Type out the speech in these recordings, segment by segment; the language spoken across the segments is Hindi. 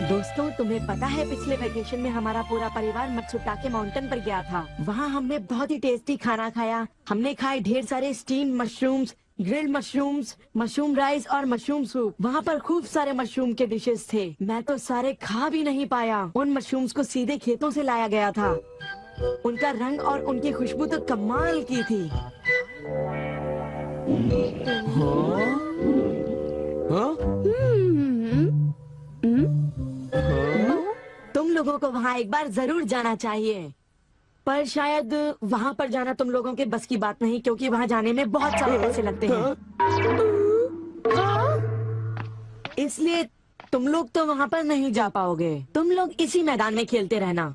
दोस्तों, तुम्हें पता है पिछले वेकेशन में हमारा पूरा परिवार मत्सुटाके माउंटेन पर गया था। वहाँ हमने बहुत ही टेस्टी खाना खाया। हमने खाए ढेर सारे steam mushrooms, grilled mushrooms, mushroom rice और मशरूम सूप। वहाँ पर खूब सारे मशरूम के डिशेस थे। मैं तो सारे खा भी नहीं पाया। उन मशरूम्स को सीधे खेतों से लाया गया था। उनका रंग और उनकी खुशबू तो कमाल की थी। तुम लोगों को वहाँ एक बार जरूर जाना चाहिए, पर शायद वहाँ पर जाना तुम लोगों के बस की बात नहीं, क्योंकि वहाँ जाने में बहुत सारे पैसे लगते हैं। इसलिए तुम लोग तो वहाँ पर नहीं जा पाओगे। तुम लोग इसी मैदान में खेलते रहना।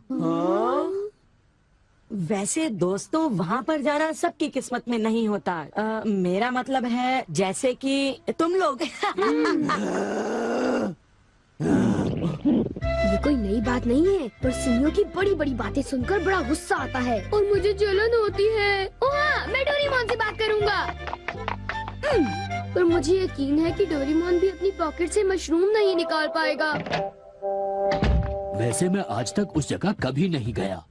वैसे दोस्तों, वहाँ पर जाना सबकी किस्मत में नहीं होता। मेरा मतलब है जैसे कि तुम लोग। ये कोई नई बात नहीं है, पर सिनियों की बड़ी बड़ी बातें सुनकर बड़ा गुस्सा आता है और मुझे जलन होती है। ओह हाँ, मैं डोरेमोन से बात करूँगा। पर मुझे यकीन है कि डोरेमोन भी अपनी पॉकेट से मशरूम नहीं निकाल पाएगा। वैसे मैं आज तक उस जगह कभी नहीं गया।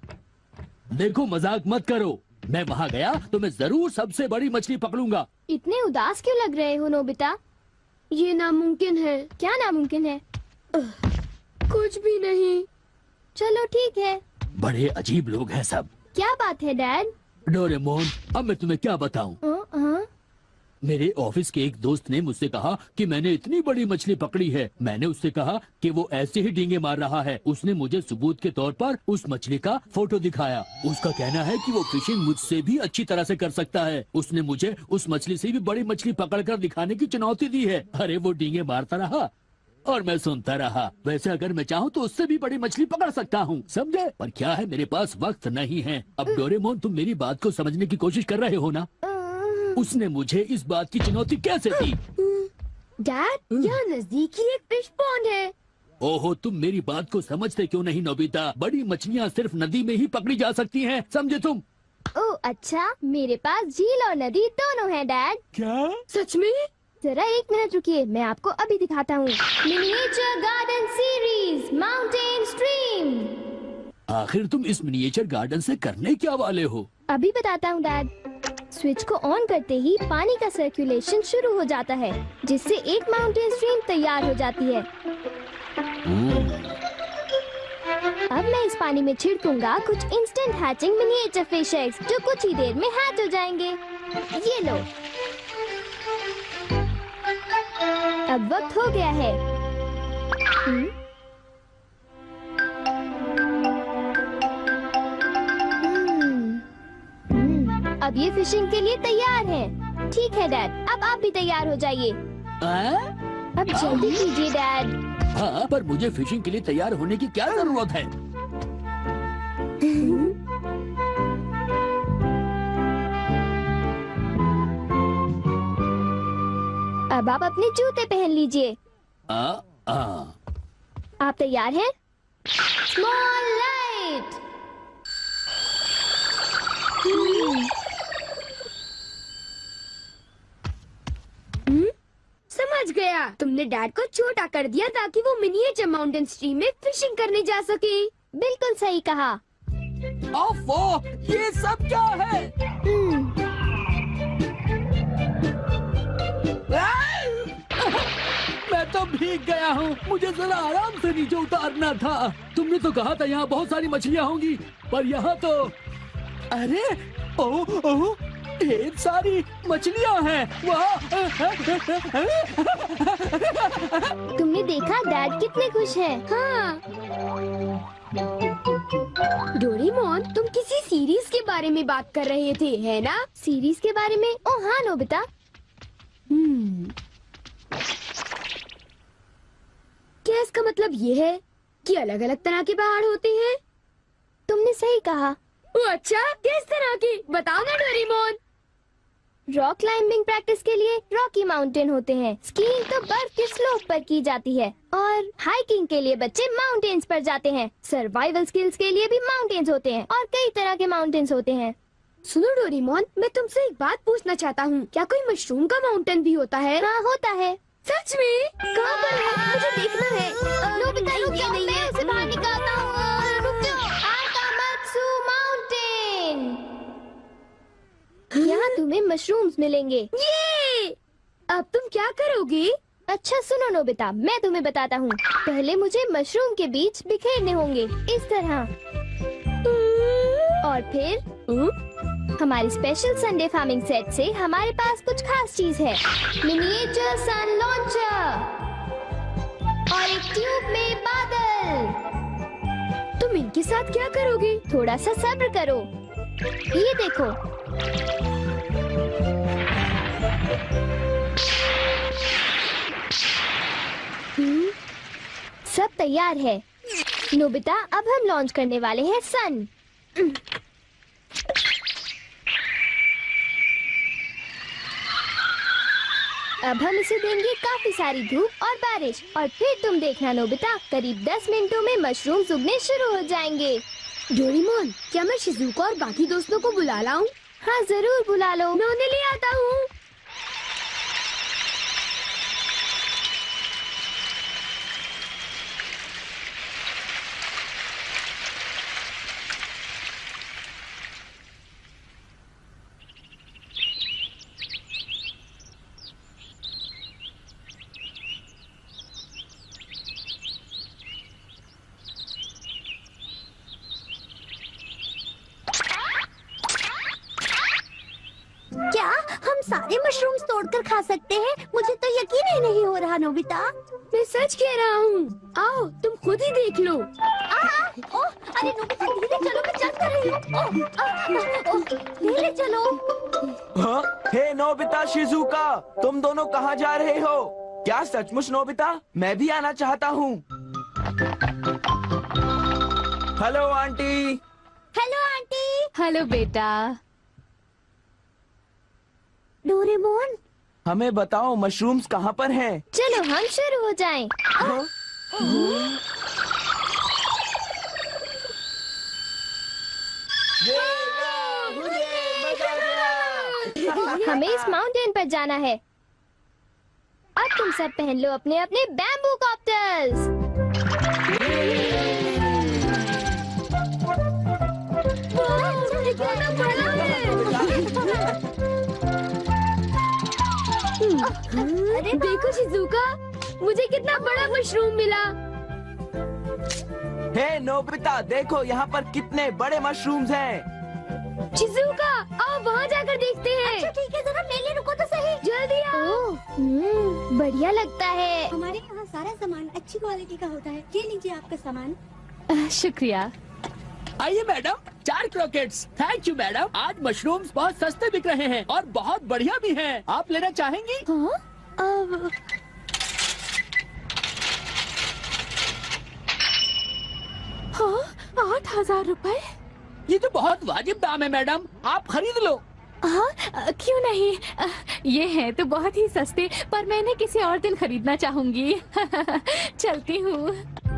देखो, मजाक मत करो। मैं वहाँ गया तो मैं जरूर सबसे बड़ी मछली पकड़ूंगा। इतने उदास क्यों लग रहे हो नोबिता? ये नामुमकिन है। क्या नामुमकिन है? कुछ भी नहीं। चलो ठीक है। बड़े अजीब लोग हैं सब। क्या बात है डैड? डोरेमोन, अब मैं तुम्हें क्या बताऊं? मेरे ऑफिस के एक दोस्त ने मुझसे कहा कि मैंने इतनी बड़ी मछली पकड़ी है। मैंने उससे कहा कि वो ऐसे ही डींगे मार रहा है। उसने मुझे सबूत के तौर पर उस मछली का फोटो दिखाया। उसका कहना है कि वो फिशिंग मुझसे भी अच्छी तरह से कर सकता है। उसने मुझे उस मछली से भी बड़ी मछली पकड़कर दिखाने की चुनौती दी है। अरे वो डींगे मारता रहा और मैं सुनता रहा। वैसे अगर मैं चाहूँ तो उससे भी बड़ी मछली पकड़ सकता हूँ, समझे? पर क्या है, मेरे पास वक्त नहीं है। अब डोरेमोन, तुम मेरी बात को समझने की कोशिश कर रहे हो ना? उसने मुझे इस बात की चुनौती कैसे दी? डैड, यहाँ नजदीक ही एक फिश पॉन्ड है। ओहो, तुम मेरी बात को समझते क्यों नहीं नोबिता? बड़ी मछलियाँ सिर्फ नदी में ही पकड़ी जा सकती हैं, समझे तुम? ओह अच्छा, मेरे पास झील और नदी दोनों हैं डैड। क्या? सच में? जरा एक मिनट रुकिए, मैं आपको अभी दिखाता हूँ। Miniature garden series mountain stream. आखिर तुम इस मिनिएचर गार्डन से करने क्या वाले हो? अभी बताता हूँ डैड। स्विच को ऑन करते ही पानी का सर्कुलेशन शुरू हो जाता है, जिससे एक माउंटेन स्ट्रीम तैयार हो जाती है। अब मैं इस पानी में छिड़कूंगा कुछ instant hatching miniature fish eggs, जो कुछ ही देर में हैच हो जाएंगे। ये लो। अब वक्त हो गया है। अब ये फिशिंग के लिए तैयार हैं। ठीक है डैड, अब आप भी तैयार हो जाइए। अब जल्दी कीजिए डैड। हाँ, पर मुझे फिशिंग के लिए तैयार होने की क्या जरूरत है? अब आप अपने जूते पहन लीजिए। आप तैयार हैं? Small light. समझ गया, तुमने डैड को छोटा कर दिया ताकि वो मिनिएचर माउंटेन स्ट्रीम में फिशिंग करने जा सके। बिल्कुल सही कहा। ओफो, ये सब क्या है? मैं तो भीग गया हूँ। मुझे जरा आराम से नीचे उतारना था। तुमने तो कहा था यहाँ बहुत सारी मछलियाँ होंगी, पर यहाँ तो अरे ओह, ढेर सारी मछलियाँ हैं। तुमने देखा डैड कितने खुश हैं? हाँ। डोरेमोन, तुम किसी सीरीज के बारे में बात कर रहे थे, है ना? सीरीज के बारे में? ओह हाँ नोबिता। क्या इसका मतलब ये है कि अलग अलग तरह के पहाड़ होते हैं? तुमने सही कहा। ओह अच्छा, किस तरह की? बताओ ना डोरेमोन। रॉक क्लाइंबिंग प्रैक्टिस के लिए रॉकी माउंटेन होते हैं। स्कीइंग तो बर्फ के स्लोप पर की जाती है और हाइकिंग के लिए बच्चे माउंटेन्स पर जाते हैं। सर्वाइवल स्किल्स के लिए भी माउंटेन्स होते हैं और कई तरह के माउंटेन्स होते हैं। सुनो डोरेमोन, मैं तुमसे एक बात पूछना चाहता हूँ। क्या कोई मशरूम का माउंटेन भी होता है? हाँ होता है। सच में? कहाँ पर है? मुझे देखना है। नोबिता रुकिए। मशरूम्स मिलेंगे। ये अब तुम क्या करोगी? अच्छा सुनो नोबिता, मैं तुम्हें बताता हूँ। पहले मुझे मशरूम के बीज बिखेरने होंगे इस तरह, और फिर हमारे स्पेशल संडे फार्मिंग सेट से हमारे पास कुछ खास चीज है। मिनिएचर सन लॉन्चर और एक ट्यूब में बादल। तुम इनके साथ क्या करोगी? थोड़ा सा सब्र करो। ये देखो, सब तैयार है। नोबिता, अब हम लॉन्च करने वाले हैं सन। अब हम इसे देंगे काफी सारी धूप और बारिश, और फिर तुम देखना नोबिता, करीब 10 मिनटों में मशरूम्स उगने शुरू हो जाएंगे। डोरेमोन, क्या मैं शिजुका और बाकी दोस्तों को बुला लाऊं? हाँ जरूर बुला लो, मैं उन्हें ले आता हूँ। क्या हम सारे मशरूम्स तोड़कर खा सकते हैं? मुझे तो यकीन ही नहीं हो रहा नोबिता। मैं सच कह रहा हूँ। आओ तुम खुद ही देख लो। ओह, अरे नोबिता धीरे चलो, मैं चल कर रही हूँ। धीरे चलो। हाँ? हे नोबिता, शिजुका, तुम दोनों कहाँ जा रहे हो? क्या सचमुच नोबिता? मैं भी आना चाहता हूँ। Hello aunty. Hello aunty. Hello बेटा। डोरेमोन, हमें बताओ मशरूम्स कहाँ पर हैं? चलो हम शुरू हो जाएं। हाँ? हमें इस माउंटेन पर जाना है। अब तुम सब पहन लो अपने अपने बैम्बू कॉप्टर्स। अरे देखो शिजुका, मुझे कितना बड़ा मशरूम मिला। हे नोबिता, देखो यहाँ पर कितने बड़े मशरूम्स हैं। शिजुका, आओ वहाँ जाकर देखते हैं। अच्छा ठीक है, जरा मेले रुको तो सही। जल्दी आओ। बढ़िया लगता है। हमारे यहाँ सारा सामान अच्छी क्वालिटी का होता है। ये लीजिए आपका सामान। शुक्रिया। आइए madam, 4 croquettes. Thank you madam. आज मशरूम्स बहुत सस्ते बिक रहे हैं और बहुत बढ़िया भी हैं। आप लेना चाहेंगी? हाँ? हाँ, 8,000 रुपए। ये तो बहुत वाजिब दाम है मैडम, आप खरीद लो। हाँ, क्यों नहीं। ये हैं तो बहुत ही सस्ते, पर मैं इन्हें किसी और दिन खरीदना चाहूंगी। चलती हूँ।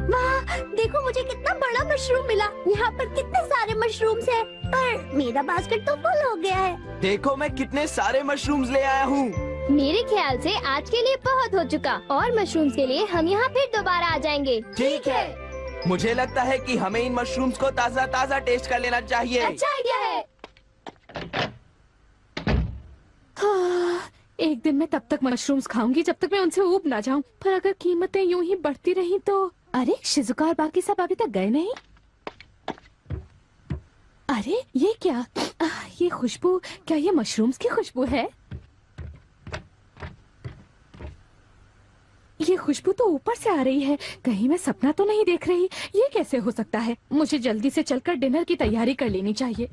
वाह, देखो मुझे कितना बड़ा मशरूम मिला। यहाँ पर कितने सारे मशरूम्स हैं, पर मेरा बास्केट तो फुल हो गया है। देखो मैं कितने सारे मशरूम्स ले आया हूँ। मेरे ख्याल से आज के लिए बहुत हो चुका, और मशरूम्स के लिए हम यहाँ फिर दोबारा आ जाएंगे। ठीक है। मुझे लगता है कि हमें इन मशरूम्स को ताज़ा ताज़ा टेस्ट कर लेना चाहिए। अच्छा आइडिया है। हाँ, एक दिन मैं तब तक मशरूम्स खाऊंगी जब तक मैं उनसे ऊब ना जाऊं। पर अगर कीमतें यूं ही बढ़ती रही तो। अरे शिजुका और बाकी सब अभी तक गए नहीं। अरे ये क्या? ये खुशबू, क्या ये मशरूम्स की खुशबू है? ये खुशबू तो ऊपर से आ रही है। कहीं मैं सपना तो नहीं देख रही? ये कैसे हो सकता है? मुझे जल्दी से चलकर डिनर की तैयारी कर लेनी चाहिए।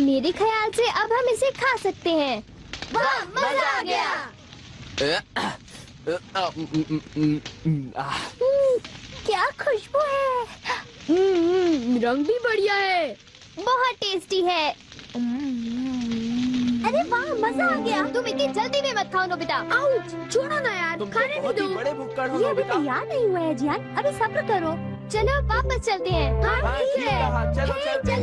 मेरे ख्याल से अब हम इसे खा सकते हैं। वाह, मजा आ गया। क्या खुशबू है। रंग भी बढ़िया है। बहुत टेस्टी है। अरे वाह, मजा आ गया। तुम इतनी जल्दी में मत खाओ नोबिता। आउच, छोड़ो ना यार, तुम तो खाने भी बहुत ही दो। बड़े भुक्कड़ हो ये अभी नोबिता। तैयार नहीं हुआ है जियान, अभी सब्र करो। चलो वापस चलते हैं। हाँ ठीक ठीक है। कहा, चलो हे, चलते हैं।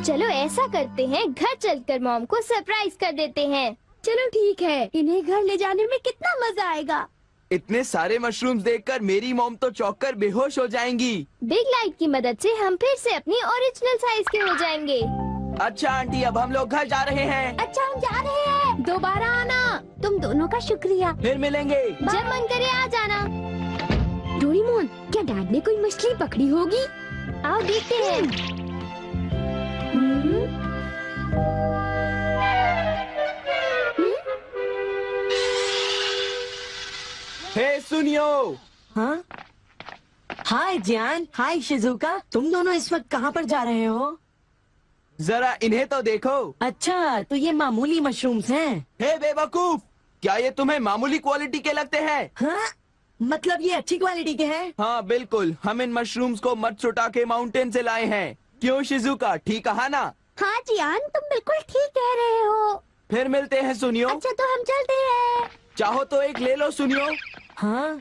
चलो ऐसा ऐसा करते हैं, घर चलकर मॉम को सरप्राइज कर देते हैं। चलो ठीक है। इन्हें घर ले जाने में कितना मजा आएगा। इतने सारे मशरूम्स देखकर मेरी मॉम तो चौंक कर बेहोश हो जाएंगी। बिग लाइट की मदद से हम फिर से अपनी ओरिजिनल साइज के हो जाएंगे। अच्छा आंटी, अब हम लोग घर जा रहे हैं। अच्छा हम जा रहे हैं। दोबारा आना। तुम दोनों का शुक्रिया। फिर मिलेंगे। जब मन करे आ जाना। डोरेमोन, क्या डैड ने कोई मछली पकड़ी होगी? आओ देखते हैं। हे सुनियो। हाँ, हाय जियान, हाय शिजुका, तुम दोनों इस वक्त कहाँ पर जा रहे हो? जरा इन्हें तो देखो। अच्छा, तो ये मामूली मशरूम्स हैं। हे बेवकूफ, क्या ये तुम्हें मामूली क्वालिटी के लगते हैं? हाँ? मतलब ये अच्छी क्वालिटी के हैं? हाँ बिल्कुल, हम इन मशरूम्स को मत्सुटाके माउंटेन से लाए हैं। क्यों शिजुका, ठीक कहा ना? हाँ जियान, तुम बिल्कुल ठीक कह रहे हो। फिर मिलते हैं सुनियो। अच्छा तो हम चलते हैं। चाहो तो एक ले लो सुनियो। हाँ?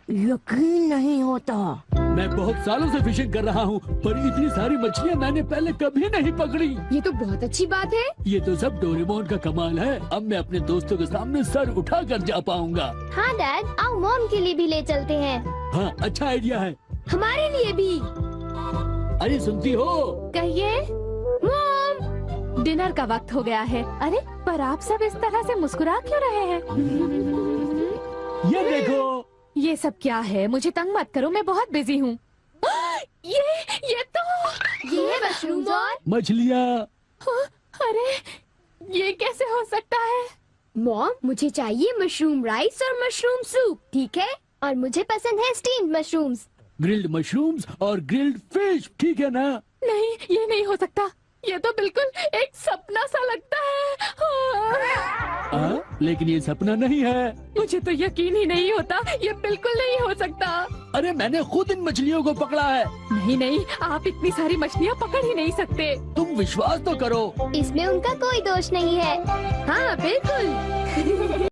यकीन नहीं होता। मैं बहुत सालों से फिशिंग कर रहा हूँ, पर इतनी सारी मछलियाँ मैंने पहले कभी नहीं पकड़ी। ये तो बहुत अच्छी बात है। ये तो सब डोरेमोन का कमाल है। अब मैं अपने दोस्तों के सामने सर उठा कर जा पाऊंगा। हाँ डैड, आओ मॉम के लिए भी ले चलते हैं। हाँ, अच्छा आइडिया है। हमारे लिए भी। अरे सुनती हो? कहिए। मॉम, डिनर का वक्त हो गया है। अरे पर आप सब इस तरह से मुस्कुरा क्यों रहे हैं? ये देखो। ये सब क्या है? मुझे तंग मत करो, मैं बहुत बिजी हूँ। ये तो ये है मशरूम और मछलियाँ। अरे ये कैसे हो सकता है? मॉम, मुझे चाहिए मशरूम राइस और मशरूम सूप, ठीक है? और मुझे पसंद है स्टीम्ड मशरूम्स। ग्रिल्ड मशरूम्स और ग्रिल्ड फिश, ठीक है ना? नहीं, ये नहीं हो सकता। ये तो बिल्कुल एक सपना सा लगता है। लेकिन ये सपना नहीं है। मुझे तो यकीन ही नहीं होता, ये बिल्कुल नहीं हो सकता। अरे मैंने खुद इन मछलियों को पकड़ा है। नहीं नहीं, आप इतनी सारी मछलियाँ पकड़ ही नहीं सकते। तुम विश्वास तो करो। इसमें उनका कोई दोष नहीं है। हाँ बिल्कुल।